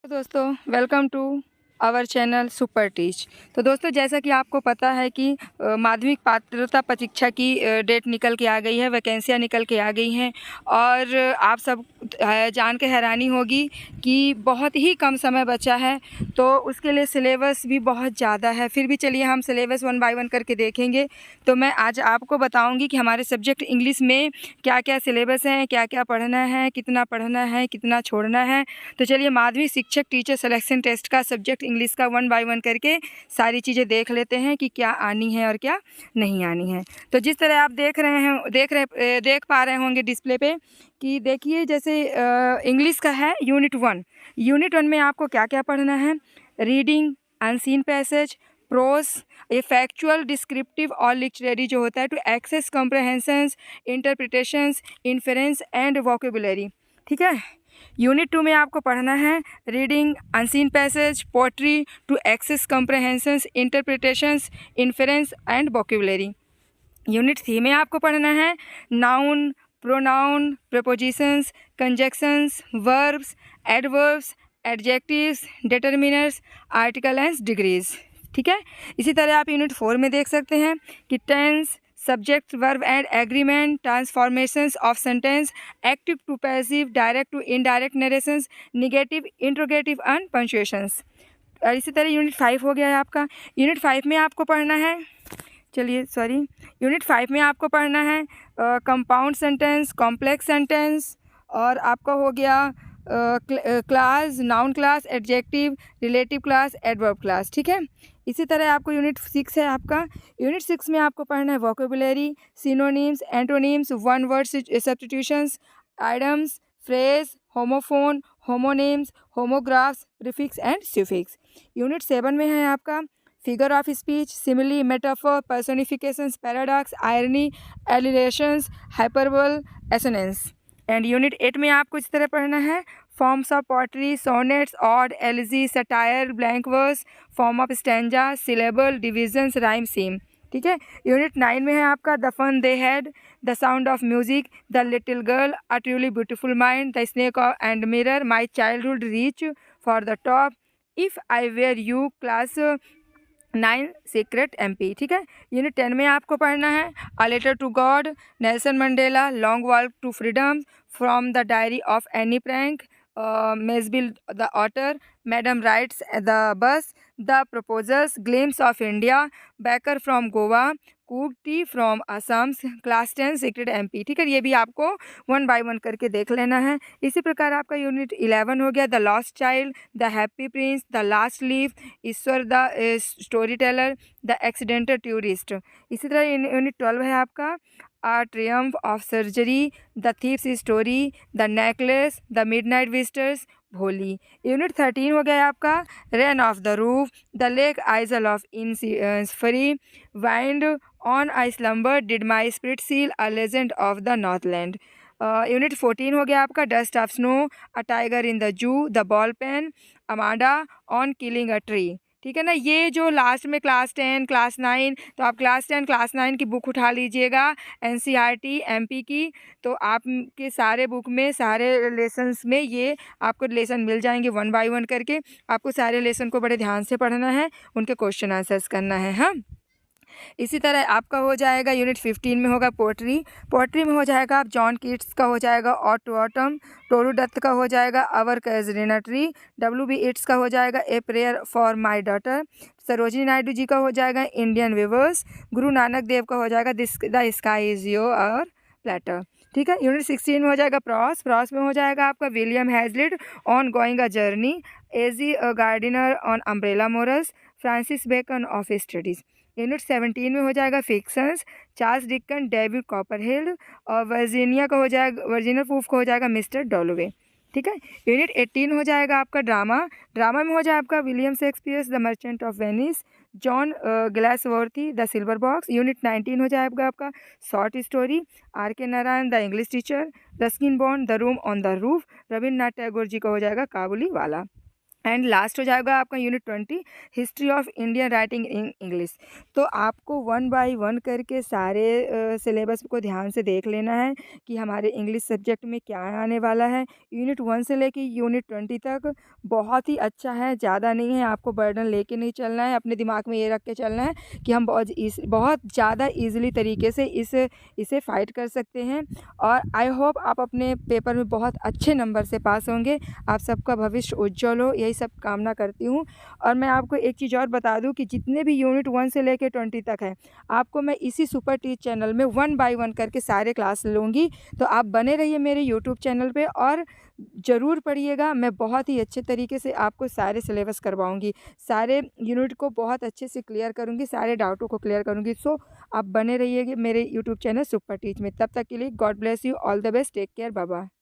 दोस्तों welcome to our channel Super Teach. तो दोस्तों जैसा कि आपको पता है कि माध्यमिक पात्रता परीक्षा की डेट निकल के आ गई है, वैकेंसियाँ निकल के आ गई हैं और आप सब जान के हैरानी होगी कि बहुत ही कम समय बचा है। तो उसके लिए सिलेबस भी बहुत ज़्यादा है। फिर भी चलिए हम सिलेबस वन बाय वन करके देखेंगे। तो मैं आज आपको बताऊंगी कि हमारे सब्जेक्ट इंग्लिश में क्या क्या सिलेबस हैं, क्या क्या पढ़ना है, कितना छोड़ना है। तो चलिए माध्यमिक शिक्षक टीचर सिलेक्शन टेस्ट का सब्जेक्ट इंग्लिश का वन बाय वन करके सारी चीज़ें देख लेते हैं कि क्या आनी है और क्या नहीं आनी है। तो जिस तरह आप देख पा रहे होंगे डिस्प्ले पे कि देखिए जैसे इंग्लिश का है यूनिट वन में आपको क्या क्या पढ़ना है। रीडिंग, अनसीन पैसेज, प्रोस, ये फैक्चुअल, डिस्क्रिप्टिव और लिटरेरी जो होता है, to assess comprehensions, interpretations, inference and vocabulary. ठीक है। यूनिट 2 में आपको पढ़ना है reading, unseen passage, poetry, to assess comprehensions, interpretations, inference and vocabulary. Unit 3 में आपको पढ़ना है noun, pronoun, prepositions, conjunctions, verbs, adverbs, adjectives, determiners, article and degrees. ठीक है। इसी तरह आप यूनिट 4 में देख सकते हैं कि tense, subject, verb and agreement, transformations of sentence, active to passive, direct to indirect narrations, negative, interrogative and punctuations. और इसी तरह यूनिट 5 हो गया है आपका। यूनिट 5 में आपको पढ़ना है यूनिट 5 में आपको पढ़ना है कंपाउंड सेंटेंस, कॉम्प्लेक्स सेंटेंस, और आपका हो गया class, noun class, adjective, relative class, adverb class. ठीक है। इसी तरह आपको यूनिट 6 है आपका। यूनिट 6 में आपको पढ़ना है vocabulary, synonyms, antonyms, one word substitutions, idioms, phrase, homophone, homonyms, homographs, prefix and suffix. Unit 7 में है आपका figure of speech, simile, metaphor, personifications, paradox, irony, alliterations, hyperbole, assonance. And unit 8 में आपको इस तरह पढ़ना है forms of poetry, sonnets, ode, elegy, satire, blank verse, form of stanza, syllable, divisions, rhyme, scheme. ठीक है। यूनिट 9 में है आपका the fun they had, the sound of music, the little girl, a truly beautiful mind, the snake and mirror, my childhood reach for the top, if I were you, class 9 secret MP। ठीक है। Unit 10 में आपको पढ़ना है a letter to God, Nelson Mandela, long walk to freedom, from the diary of Anne Frank, Mijbil the otter, madam rides the bus, the proposals, glimpse of India, baker from Goa, Coorg from Assam, class 10 secret MP। ठीक है। ये भी आपको one by one करके देख लेना है। इसी प्रकार आपका यूनिट 11 हो गया the lost child, the happy Prince, the last leaf, Ishwar the story teller, the accidental tourist. इसी तरह यूनिट 12 है आपका A Triumph of Surgery, The Thief's Story, The Necklace, The Midnight Visitors, Bholi. Unit 13 हो गया आपका rain of the roof, the lake isle of Innisfree, wind on I slumber, did my spirit seal, a legend of the northland. Unit 14 हो गया आपका dust of snow, a tiger in the zoo, the ball pen, Amanda on killing a tree. ठीक है ना। ये जो last में class 10, class 9, तो आप क्लास 10, क्लास 9 की बुक उठा लीजिएगा NCERT MP की। तो आपके सारे बुक में, सारे लेसन्स में ये आपको लेसन मिल जाएंगे वन बाय वन करके। आपको सारे लेसन को बड़े ध्यान से पढ़ना है, उनके क्वेश्चन आंसर्स करना है। हाँ। इसी तरह आपका हो जाएगा यूनिट 15 में होगा पोएट्री में हो जाएगा आप जॉन कीट्स का हो जाएगा ode to autumn, Toru Dutt का हो जाएगा our casuarina tree, WB Yeats का हो जाएगा a prayer for my daughter, Sarojini Naidu ji का हो जाएगा इंडियन विवर्स, गुरु नानक देव का हो जाएगा the sky is your platter. ठीक है। यूनिट 16 में हो जाएगा प्रॉस में हो जाएगा आपका William Hazlitt on going a journey, AG Gardiner on umbrella morals, Francis Bacon of studies. Unit 17 में हो जाएगा fictions, Charles Dickens, David Copperfield, और वर्जीनिया वूल्फ को हो जाएगा मिस्टर डॉलोवे। ठीक है। यूनिट 18 हो जाएगा आपका ड्रामा में हो जाएगा आपका William Shakespeare the merchant of Venice, John Galsworthy the silver box. Unit 19 हो जाएगा आपका short story, RK Narayan the English teacher, Ruskin Bond the room on the roof, Rabindranath Tagore ji का हो जाएगा काबुली वाला। एंड लास्ट हो जाएगा आपका unit 20 history of Indian writing in English. तो आपको 1 बाय 1 करके सारे सिलेबस को ध्यान से देख लेना है कि हमारे इंग्लिश सब्जेक्ट में क्या आने वाला है। यूनिट 1 से लेके यूनिट 20 तक बहुत ही अच्छा है, ज़्यादा नहीं है, आपको बर्डन लेके नहीं चलना है, अपने दिमाग में ये रख के चलना है कि हम बहुत ज़्यादा ईज़िली तरीके से इसे फ़ाइट कर सकते हैं। और आई होप आप अपने पेपर में बहुत अच्छे नंबर से पास होंगे। आप सबका भविष्य उज्ज्वल हो, यही सब कामना करती हूँ। और मैं आपको एक चीज़ और बता दूँ कि जितने भी यूनिट 1 से लेके 20 तक हैं, आपको मैं इसी सुपर टीच चैनल में 1 बाय 1 करके सारे क्लास लूँगी। तो आप बने रहिए मेरे यूट्यूब चैनल पे और ज़रूर पढ़िएगा। मैं बहुत ही अच्छे तरीके से आपको सारे सिलेबस करवाऊँगी, सारे यूनिट को बहुत अच्छे से क्लियर करूँगी, सारे डाउटों को क्लियर करूँगी। सो आप बने रहिएगा मेरे यूट्यूब चैनल सुपर टीच में। तब तक के लिए God bless you, all the best, take care, bye bye.